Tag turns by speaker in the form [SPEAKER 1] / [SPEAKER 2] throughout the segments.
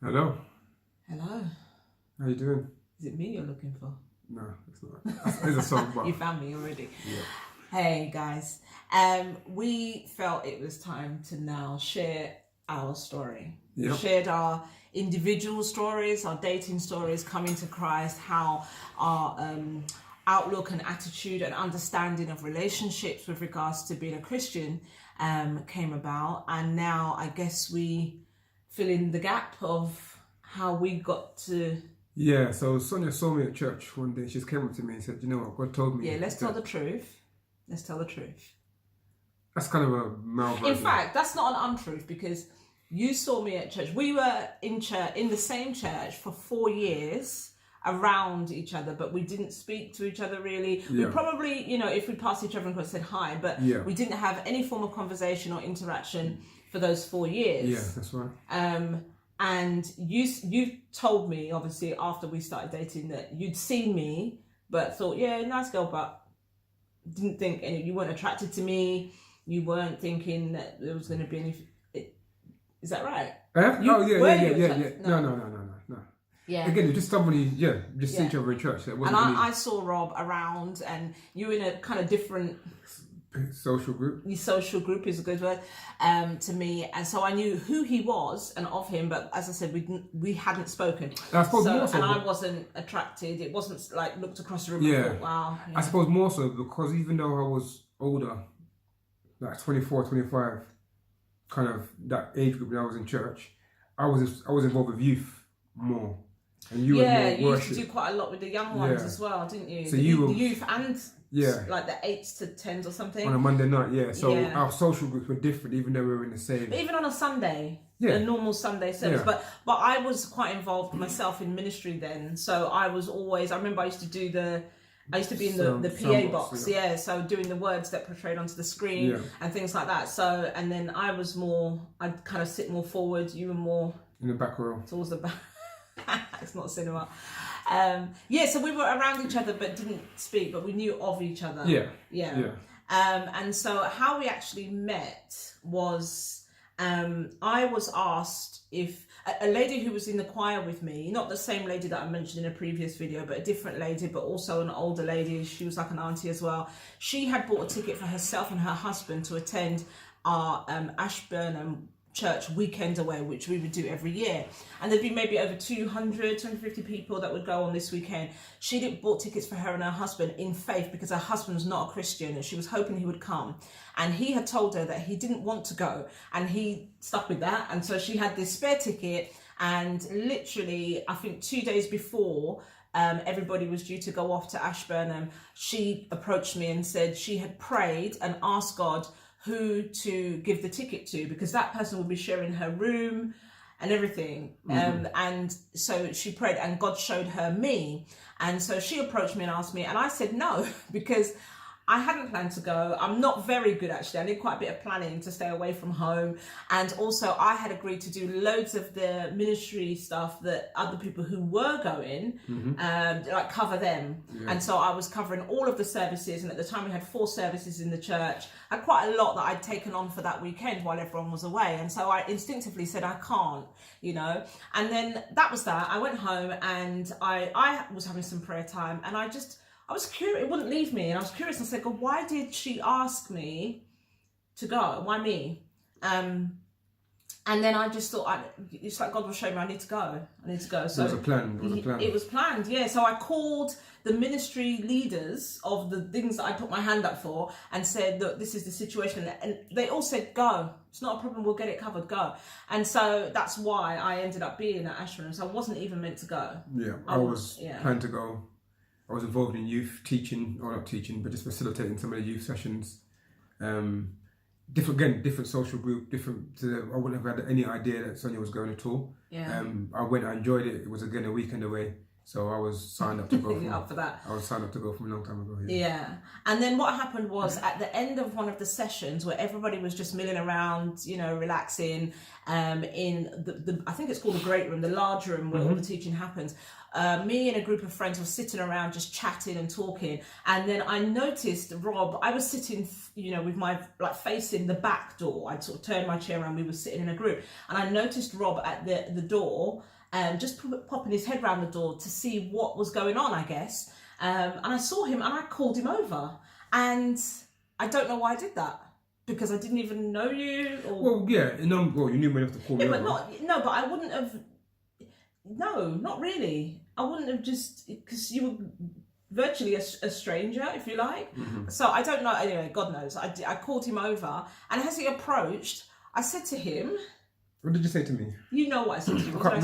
[SPEAKER 1] Hello.
[SPEAKER 2] Hello.
[SPEAKER 1] How you doing?
[SPEAKER 2] Is it me you're looking for?
[SPEAKER 1] No, it's not. There's a song. But...
[SPEAKER 2] You found me already.
[SPEAKER 1] Yeah.
[SPEAKER 2] Hey guys. We felt it was time to now share our story.
[SPEAKER 1] Yep.
[SPEAKER 2] We shared our individual stories, our dating stories, coming to Christ, how our outlook and attitude and understanding of relationships with regards to being a Christian came about, and now I guess we fill in the gap of how we got to.
[SPEAKER 1] Yeah, so Sonia saw me at church one day. She just came up to me and said, "You know what? God told me."
[SPEAKER 2] Yeah, let's tell the truth. Let's tell the truth.
[SPEAKER 1] That's kind of a malversion.
[SPEAKER 2] In fact, that's not an untruth, because you saw me at church. We were in church, in the same church for 4 years, around each other, but we didn't speak to each other really.
[SPEAKER 1] Yeah.
[SPEAKER 2] We probably, if we passed each other and said hi, but we didn't have any form of conversation or interaction for those 4 years.
[SPEAKER 1] Yeah, that's right.
[SPEAKER 2] And you told me, obviously, after we started dating, that you'd seen me, but thought, yeah, nice girl, but didn't think you weren't attracted to me. You weren't thinking that there was going to be any. Is that right?
[SPEAKER 1] Yeah. No.
[SPEAKER 2] Yeah.
[SPEAKER 1] Again, just somebody, see each other in church.
[SPEAKER 2] And I saw Rob around, and you were in a kind of different
[SPEAKER 1] social group.
[SPEAKER 2] The social group is a good word to me, and so I knew who he was and of him. But as I said, we hadn't spoken.
[SPEAKER 1] I suppose more so,
[SPEAKER 2] and I wasn't attracted. It wasn't like looked across the room and thought, wow.
[SPEAKER 1] I suppose more so because even though I was older, like 24, 25, kind of that age group when I was in church, I was involved with youth more. And you were more
[SPEAKER 2] you used to do quite a lot with the young ones as well, didn't you?
[SPEAKER 1] So
[SPEAKER 2] the
[SPEAKER 1] you were,
[SPEAKER 2] youth and like the 8s to 10s or something.
[SPEAKER 1] On a Monday night, So our social groups were different, even though we were in the same.
[SPEAKER 2] But even on a Sunday, a normal Sunday service. But I was quite involved myself in ministry then. So I was always. I remember I used to be in the PA box, so doing the words that portrayed onto the screen and things like that. So, and then I'd kind of sit more forward, you were more
[SPEAKER 1] in the back row.
[SPEAKER 2] Towards the back. It's not cinema. So we were around each other but didn't speak, but we knew of each other. And so how we actually met was I was asked if a lady who was in the choir with me, not the same lady that I mentioned in a previous video, but a different lady, but also an older lady, she was like an auntie as well. She had bought a ticket for herself and her husband to attend our Ashburnham church weekend away, which we would do every year, and there'd be maybe over 250 people that would go on this weekend. She bought tickets for her and her husband in faith, because her husband was not a Christian and she was hoping he would come, and he had told her that he didn't want to go, and he stuck with that. And so she had this spare ticket, and literally I think 2 days before everybody was due to go off to Ashburnham, she approached me and said she had prayed and asked God who to give the ticket to, because that person would be sharing her room and everything. And so she prayed and God showed her me. And so she approached me and asked me, and I said no, because I hadn't planned to go. I'm not very good, actually. I did quite a bit of planning to stay away from home. And also I had agreed to do loads of the ministry stuff that other people who were going, like cover them. And so I was covering all of the services. And at the time we had 4 services in the church. I had quite a lot that I'd taken on for that weekend while everyone was away. And so I instinctively said, I can't, And then that was that. I went home and I was having some prayer time, and I was curious, it wouldn't leave me, and I was curious. I said, God, why did she ask me to go? Why me? And then I just thought, it's like God was showing me I need to go. So
[SPEAKER 1] it was a plan.
[SPEAKER 2] It was planned, So I called the ministry leaders of the things that I put my hand up for and said, look, this is the situation. And they all said, go. It's not a problem. We'll get it covered. Go. And so that's why I ended up being at Ashburnham. So I wasn't even meant to go.
[SPEAKER 1] Yeah, I was planned to go. I was involved in youth teaching, or not teaching, but just facilitating some of the youth sessions. Different social group, I wouldn't have had any idea that Sonia was going at all. I went, I enjoyed it. It was again a weekend away. So I was signed up to go.
[SPEAKER 2] Up for that.
[SPEAKER 1] I was signed up to go from a long time ago.
[SPEAKER 2] Yeah. And then what happened was at the end of one of the sessions where everybody was just milling around, relaxing, in the I think it's called the great room, the large room where all the teaching happens. Me and a group of friends were sitting around just chatting and talking, and then I noticed Rob. I was sitting, with my facing the back door. I'd sort of turned my chair around. We were sitting in a group, and I noticed Rob at the door, just popping his head around the door to see what was going on, I guess. And I saw him, and I called him over, and I don't know why I did that. Because I didn't even know you.
[SPEAKER 1] Well, yeah, you knew me enough to call me over.
[SPEAKER 2] But I wouldn't have. No, not really. I wouldn't have because you were virtually a stranger, if you like. Mm-hmm. So I don't know. Anyway, God knows. I called him over, and as he approached, I said to him,
[SPEAKER 1] "What did you say to me?"
[SPEAKER 2] You know what I said to you.
[SPEAKER 1] You can't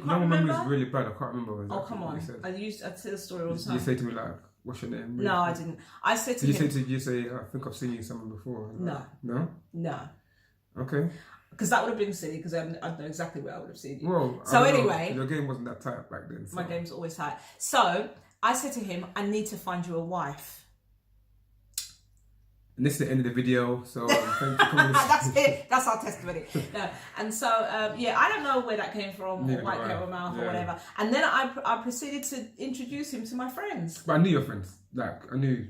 [SPEAKER 1] remember? Memory is really bad. I can't remember exactly.
[SPEAKER 2] Oh, come on. I'd say the story all the time.
[SPEAKER 1] Did you say to me what's your name?
[SPEAKER 2] No, I didn't. I said to him.
[SPEAKER 1] Did you say, I think I've seen you somewhere before?
[SPEAKER 2] No. No.
[SPEAKER 1] Okay.
[SPEAKER 2] Because that would have been silly, because I know exactly where I would have seen you.
[SPEAKER 1] Well,
[SPEAKER 2] so anyway.
[SPEAKER 1] Your game wasn't that tight back then. So.
[SPEAKER 2] My game's always tight. So I said to him, I need to find you a wife.
[SPEAKER 1] And this is the end of the video, so thank you for coming.
[SPEAKER 2] That's it. That's our testimony. No. And so, I don't know where that came from, or white coat or mouth or whatever. And then I proceeded to introduce him to my friends.
[SPEAKER 1] But I knew your friends. I knew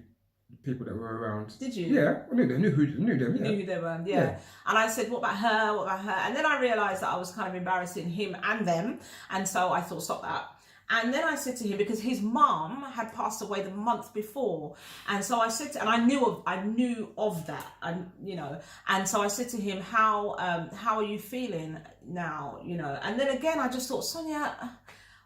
[SPEAKER 1] people that were around.
[SPEAKER 2] Did you?
[SPEAKER 1] Yeah, I knew them. Knew them.
[SPEAKER 2] You knew who they were. Yeah. And I said, "What about her? What about her?" And then I realised that I was kind of embarrassing him and them, and so I thought, "Stop that." And then I said to him, because his mum had passed away the month before, and so I said, and I knew of that, and and so I said to him, "How are you feeling now?" And then again, I just thought, Sonia,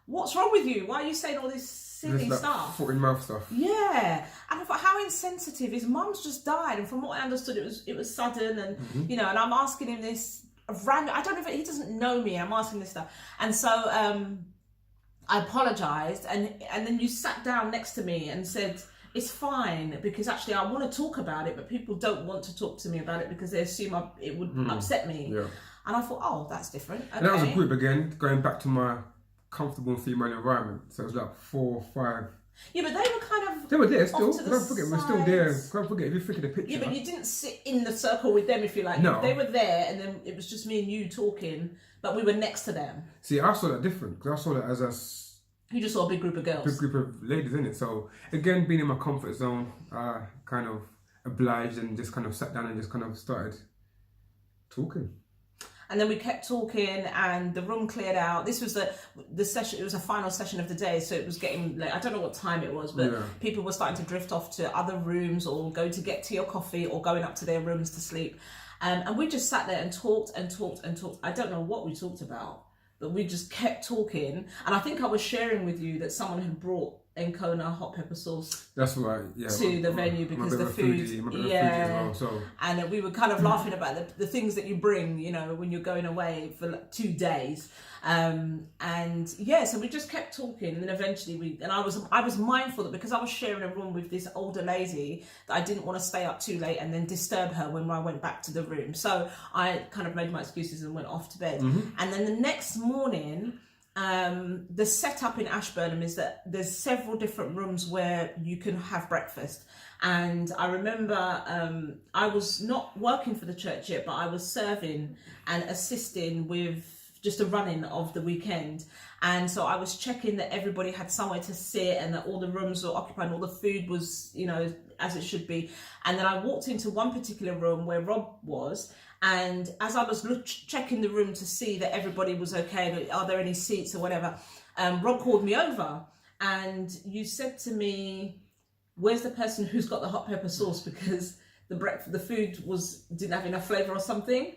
[SPEAKER 2] what's wrong with you? Why are you saying all this silly stuff?
[SPEAKER 1] Foot in mouth stuff.
[SPEAKER 2] Yeah, and I thought, how insensitive. His mum's just died, and from what I understood, it was sudden, and and I'm asking him this random. I don't know if he doesn't know me. I'm asking this stuff, and so I apologised, and then you sat down next to me and said, "It's fine, because actually I want to talk about it, but people don't want to talk to me about it because they assume it would upset me." Yeah. And I thought, oh, that's different. Okay.
[SPEAKER 1] And that was a group again, going back to my comfortable female environment. So it was 4 or 5.
[SPEAKER 2] Yeah, but they were kind of.
[SPEAKER 1] They were there still. Don't forget, we're still there. Don't forget, if you think of the picture.
[SPEAKER 2] Yeah, but you didn't sit in the circle with them, if you like. No. They were there, and then it was just me and you talking, but we were next to them.
[SPEAKER 1] See, I saw that different, because I saw that as us.
[SPEAKER 2] You just saw a big group of girls.
[SPEAKER 1] Big group of ladies, innit? So, again, being in my comfort zone, I kind of obliged and just kind of sat down and just kind of started talking.
[SPEAKER 2] And then we kept talking, and the room cleared out. This was the session. It was a final session of the day, so it was getting late. I don't know what time it was, but people were starting to drift off to other rooms, or go to get tea or coffee, or going up to their rooms to sleep. And we just sat there and talked and talked and talked. I don't know what we talked about, but we just kept talking. And I think I was sharing with you that someone had brought Encona hot pepper sauce.
[SPEAKER 1] That's right, yeah.
[SPEAKER 2] To the venue, because the food, foodie as well, and we were kind of laughing about the things that you bring, when you're going away for 2 days, so we just kept talking, and then eventually I was mindful that because I was sharing a room with this older lady, that I didn't want to stay up too late and then disturb her when I went back to the room. So I kind of made my excuses and went off to bed. And then the next morning, the setup in Ashburnham is that there's several different rooms where you can have breakfast. And I remember I was not working for the church yet, but I was serving and assisting with just a run-in of the weekend. And so I was checking that everybody had somewhere to sit and that all the rooms were occupied and all the food was, as it should be. And then I walked into one particular room where Rob was. And as I was checking the room to see that everybody was okay, are there any seats or whatever, Rob called me over, and you said to me, "Where's the person who's got the hot pepper sauce, because the food didn't have enough flavour or something?"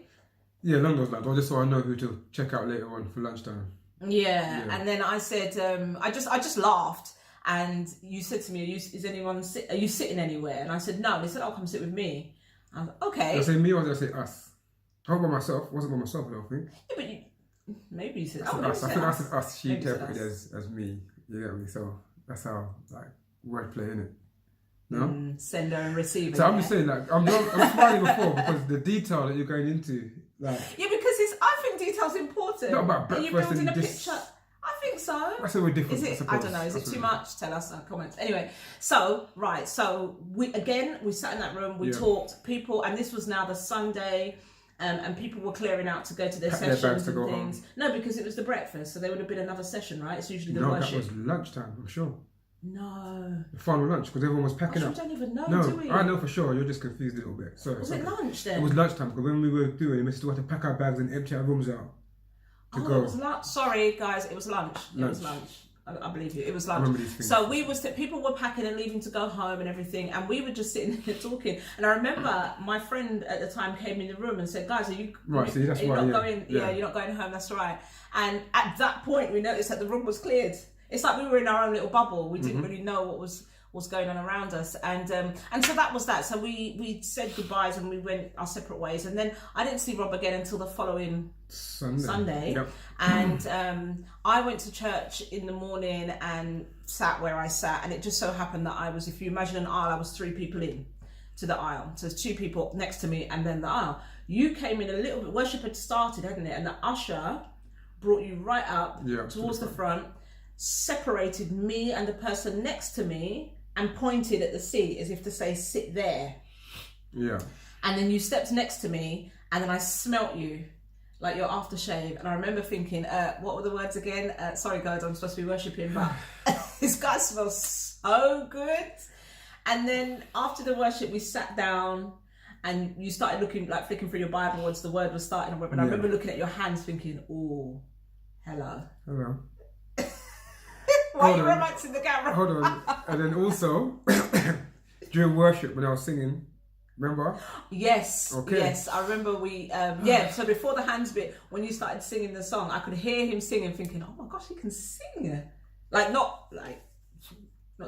[SPEAKER 1] Yeah, along those lines, or just so I know who to check out later on for lunchtime.
[SPEAKER 2] Yeah. And then I said, I just laughed, and you said to me, are you sitting anywhere? And I said, no. And they said, "Oh, come sit with me." I was like, okay.
[SPEAKER 1] Did I say me or did I say us? How about myself? Wasn't by myself, I don't think.
[SPEAKER 2] Yeah, but maybe you said
[SPEAKER 1] us. I think I said us. She interpreted as me. You get me? So that's how wordplay, innit? No.
[SPEAKER 2] Sender and receiver.
[SPEAKER 1] So I'm just saying, I'm smiling before because the detail that you're going into,
[SPEAKER 2] Yeah, because I think detail's important.
[SPEAKER 1] Not about breakfast.
[SPEAKER 2] You're building a picture. I think so?
[SPEAKER 1] That's a bit different.
[SPEAKER 2] Is it? I don't know. Is it too much? Tell us in the comments. Anyway, so we sat in that room. We talked. People, and this was now the Sunday. And people were clearing out to go to their sessions and things. Home. No, because it was the breakfast, so there would have been another session, right? It's usually the worship.
[SPEAKER 1] No, that was lunchtime, I'm sure.
[SPEAKER 2] No.
[SPEAKER 1] The final lunch, because everyone was packing up.
[SPEAKER 2] We don't even know,
[SPEAKER 1] no,
[SPEAKER 2] do we?
[SPEAKER 1] I know for sure. You're just confused a little bit. Sorry.
[SPEAKER 2] Was it lunch then?
[SPEAKER 1] It was lunchtime, because when we were doing it, we still had to pack our bags and empty our rooms out to go.
[SPEAKER 2] It was lunch. Sorry, guys, it was lunch. It was lunch. I believe you. It was lunch.
[SPEAKER 1] I remember these things.
[SPEAKER 2] So people were packing and leaving to go home and everything, and we were just sitting there talking. And I remember my friend at the time came in the room and said, "Guys, are you
[SPEAKER 1] right? See, that's
[SPEAKER 2] you're
[SPEAKER 1] why.
[SPEAKER 2] Not going, you're not going home. That's right." And at that point, we noticed that the room was cleared. It's like we were in our own little bubble. We didn't really know what was going on around us, and so that was that. So we said goodbyes and we went our separate ways. And then I didn't see Rob again until the following Sunday.
[SPEAKER 1] Yep.
[SPEAKER 2] And I went to church in the morning and sat where I sat, and it just so happened that I was, if you imagine an aisle, I was 3 people in to the aisle. So there's 2 people next to me and then the aisle. You came in a little bit, worship had started, hadn't it? And the usher brought you right up towards the front, separated me and the person next to me, and pointed at the seat as if to say, sit there.
[SPEAKER 1] Yeah.
[SPEAKER 2] And then you stepped next to me, and then I smelt you, like your aftershave. And I remember thinking, what were the words again? Sorry guys, I'm supposed to be worshipping, but this guy smells so good. And then after the worship, we sat down, and you started looking, like flicking through your Bible once the word was starting. And I remember looking at your hands thinking, oh, hello.
[SPEAKER 1] Hello.
[SPEAKER 2] Why are you romancing the camera?
[SPEAKER 1] Hold on. And then also, during worship, when I was singing, remember?
[SPEAKER 2] Yes.
[SPEAKER 1] Okay.
[SPEAKER 2] Yes. I remember so before the hands bit, when you started singing the song, I could hear him singing, thinking, oh my gosh, he can sing. Not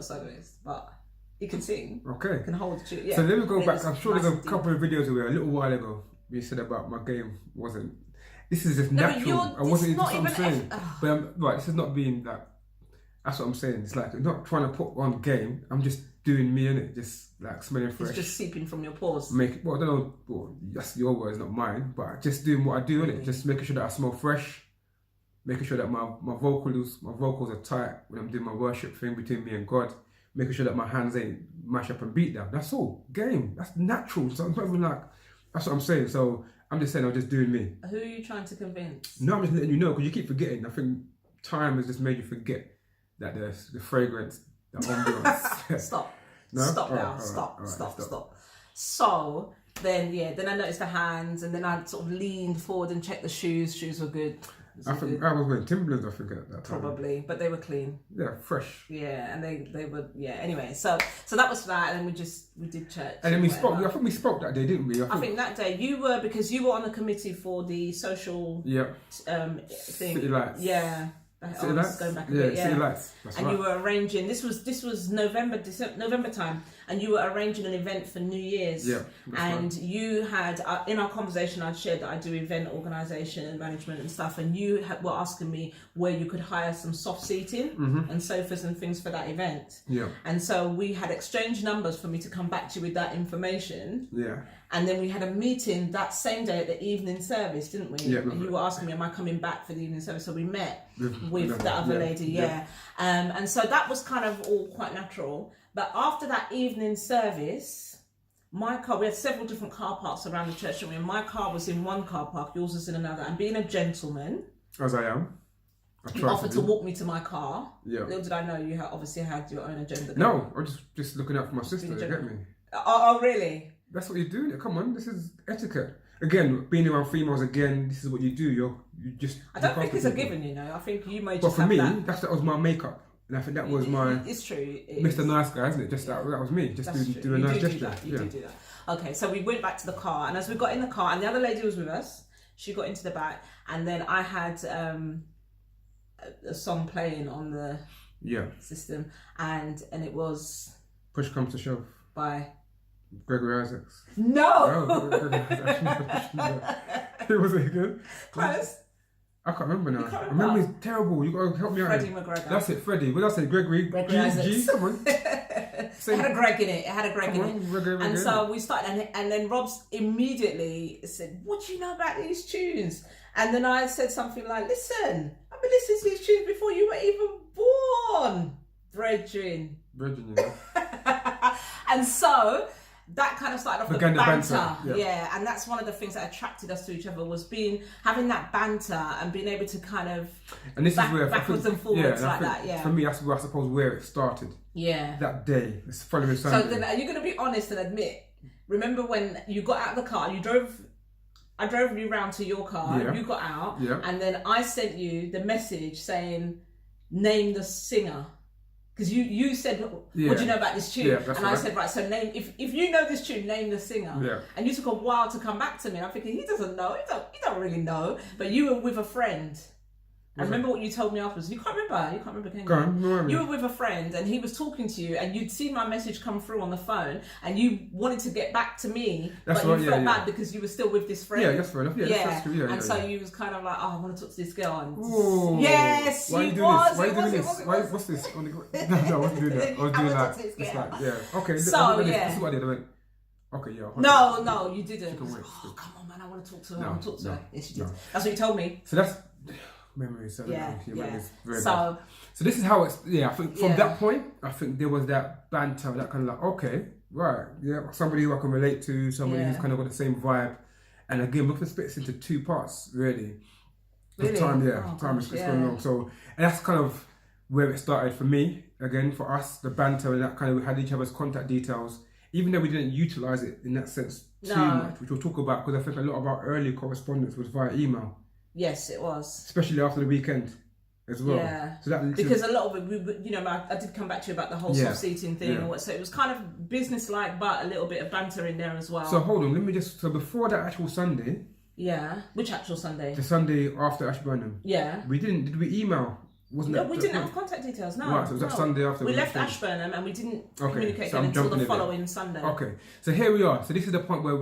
[SPEAKER 2] soloist, but he can sing.
[SPEAKER 1] Okay.
[SPEAKER 2] He can hold the tune. Yeah.
[SPEAKER 1] So let me go back. I'm sure there's a couple of videos away a little while ago you said about my game wasn't. This is just natural. I wasn't. That's what I'm saying. But this is not being that. That's what I'm saying. It's like, I'm not trying to put on game. I'm just doing me, innit? Just like smelling fresh.
[SPEAKER 2] It's just seeping from your pores.
[SPEAKER 1] I don't know. Well, that's your words, not mine. But just doing what I do, innit? Just making sure that I smell fresh. Making sure that my vocals are tight when I'm doing my worship thing between me and God. Making sure that my hands ain't mash up and beat down. That's all. Game. That's natural. So it's not even like. That's what I'm saying. So I'm just saying I'm just doing me.
[SPEAKER 2] Who are you trying to convince?
[SPEAKER 1] No, I'm just letting you know because you keep forgetting. I think time has just made you forget. That the fragrance, the ambiance.
[SPEAKER 2] Stop.
[SPEAKER 1] No?
[SPEAKER 2] Stop now. Stop. So then I noticed the hands, and then I sort of leaned forward and checked the shoes. Shoes were good.
[SPEAKER 1] I think I was wearing Timberlands. I think at that time.
[SPEAKER 2] Probably, but they were clean.
[SPEAKER 1] Yeah, fresh.
[SPEAKER 2] Yeah, and they were Anyway, so that was for that, and then we did church.
[SPEAKER 1] And then we spoke. I think we spoke that day, didn't we?
[SPEAKER 2] I think that day you were, because you were on the committee for the social.
[SPEAKER 1] Yeah.
[SPEAKER 2] Thing.
[SPEAKER 1] City Lights.
[SPEAKER 2] Yeah.
[SPEAKER 1] City Lights?
[SPEAKER 2] Going back a bit,
[SPEAKER 1] City Lights. That's
[SPEAKER 2] and
[SPEAKER 1] right.
[SPEAKER 2] you were arranging. This was November time, and you were arranging an event for New Year's.
[SPEAKER 1] Yeah.
[SPEAKER 2] And you had in our conversation, I'd shared that I do event organisation and management and stuff, and you were asking me where you could hire some soft seating and sofas and things for that event.
[SPEAKER 1] Yeah.
[SPEAKER 2] And so we had exchanged numbers for me to come back to you with that information.
[SPEAKER 1] Yeah.
[SPEAKER 2] And then we had a meeting that same day at the evening service, didn't we?
[SPEAKER 1] Yeah.
[SPEAKER 2] And you were asking me, am I coming back for the evening service? So we met with the other lady, and so that was kind of all quite natural. But after that evening service, my car, we had several different car parks around the church, and my car was in one car park, yours was in another. And being a gentleman,
[SPEAKER 1] as I am,
[SPEAKER 2] you offered to walk me to my car.
[SPEAKER 1] Yeah.
[SPEAKER 2] Little did I know you obviously had your own agenda.
[SPEAKER 1] No, I'm just looking out for my sister. You get me?
[SPEAKER 2] Oh, really?
[SPEAKER 1] That's what you're doing. Come on, this is etiquette. Again, being around females again, this is what you do. You just.
[SPEAKER 2] I don't think it's a given, I think you might.
[SPEAKER 1] But
[SPEAKER 2] just
[SPEAKER 1] for
[SPEAKER 2] have
[SPEAKER 1] me,
[SPEAKER 2] that.
[SPEAKER 1] that was my makeup, and I think that was my.
[SPEAKER 2] It's true.
[SPEAKER 1] Mr. Nice Guy, isn't it? Just that was me. Just doing a nice gesture.
[SPEAKER 2] You do that. Okay, so we went back to the car, and as we got in the car, and the other lady was with us. She got into the back, and then I had a song playing on the system, and it was
[SPEAKER 1] Push Comes to Shove
[SPEAKER 2] by
[SPEAKER 1] Gregory Isaacs.
[SPEAKER 2] No.
[SPEAKER 1] Was it good?
[SPEAKER 2] Close.
[SPEAKER 1] I can't remember now. I remember it's terrible. You gotta help me out.
[SPEAKER 2] Freddie McGregor.
[SPEAKER 1] That's it, Freddie. What did I say? Gregory
[SPEAKER 2] Isaacs.
[SPEAKER 1] G. Come on.
[SPEAKER 2] It had a Greg in it. And so we started, and then Rob's immediately said, "What do you know about these tunes?" And then I said something like, "Listen, I believe listened to these tunes before you were even born, brethren. And so that kind of started off the banter. Yeah, and that's one of the things that attracted us to each other, was having that banter and being able to kind of backwards and forwards like that. Yeah.
[SPEAKER 1] For me, that's where I suppose where it started.
[SPEAKER 2] Yeah.
[SPEAKER 1] That day, it's following Sunday.
[SPEAKER 2] So then, are you going to be honest and admit? Remember when you got out of the car, I drove you round to your car, you got out, and then I sent you the message saying, name the singer. Because you said, what do you know about this tune? And right. I said, right, so name, if you know this tune, name the singer. Yeah. And you took a while to come back to me. And I'm thinking, he doesn't know, he don't really know. But you were with a friend. And remember what you told me afterwards? You can't remember, can you?
[SPEAKER 1] Go on,
[SPEAKER 2] you were with a friend and he was talking to you and you'd seen my message come through on the phone and you wanted to get back to me, but you felt bad because you were still with this friend.
[SPEAKER 1] Yeah, that's fair enough. That's true.
[SPEAKER 2] And so you was kind of like, oh, I want to talk to this girl. And
[SPEAKER 1] Ooh,
[SPEAKER 2] yes,
[SPEAKER 1] why are you doing this? Why are you doing this? What's this? No, I wasn't doing that. I was doing that. It's like, okay.
[SPEAKER 2] So,
[SPEAKER 1] this is what I did. I went, okay,
[SPEAKER 2] No, you didn't. Oh, come on, man, I want to talk to her. I want to talk to her. Yes, you did. That's what you told me.
[SPEAKER 1] So that's... memories. Memories very bad. So this is how it's. I think from that point, I think there was that banter, that kind of like, okay, right, somebody who I can relate to, somebody who's kind of got the same vibe. And again, we've split into two parts, really.
[SPEAKER 2] Really?
[SPEAKER 1] Time is going long. So, and that's kind of where it started for me. Again, for us, the banter and that kind of, we had each other's contact details, even though we didn't utilize it in that sense too much, which we'll talk about, because I think a lot of our early correspondence was via email.
[SPEAKER 2] Yes, it was.
[SPEAKER 1] Especially after the weekend as well.
[SPEAKER 2] Yeah. Because a lot of it, I did come back to you about the whole soft seating thing. So it was kind of business-like, but a little bit of banter in there as well.
[SPEAKER 1] So hold on, so before that actual Sunday.
[SPEAKER 2] Yeah. Which actual Sunday?
[SPEAKER 1] The Sunday after Ashburnham.
[SPEAKER 2] Yeah.
[SPEAKER 1] Did we email?
[SPEAKER 2] We didn't have contact details, no.
[SPEAKER 1] Right, so it was that Sunday after.
[SPEAKER 2] We left Ashburnham and we didn't communicate again until the following Sunday.
[SPEAKER 1] Okay. So here we are. So this is the point where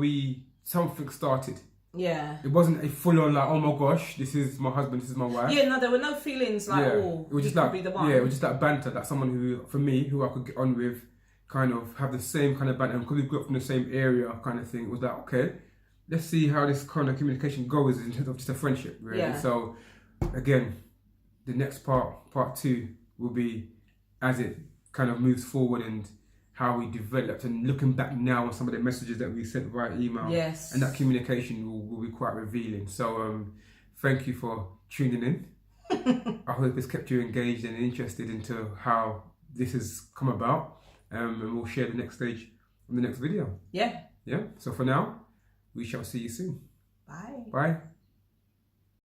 [SPEAKER 1] something started.
[SPEAKER 2] Yeah.
[SPEAKER 1] It wasn't a full on like, oh my gosh, this is my husband, this is my wife.
[SPEAKER 2] Yeah, no, there were no feelings like, oh, it was just be the one.
[SPEAKER 1] Yeah, it was just that banter, that someone who, for me, who I could get on with, kind of have the same kind of banter, and because we grew up from the same area kind of thing, it was like, okay, let's see how this kind of communication goes in terms of just a friendship, really. Yeah. So, again, the next part 2, will be as it kind of moves forward and how we developed, and looking back now on some of the messages that we sent via email.
[SPEAKER 2] Yes.
[SPEAKER 1] And that communication will be quite revealing. So thank you for tuning in. I hope it's kept you engaged and interested into how this has come about. And we'll share the next stage on the next video.
[SPEAKER 2] Yeah.
[SPEAKER 1] Yeah. So for now, we shall see you soon.
[SPEAKER 2] Bye.
[SPEAKER 1] Bye.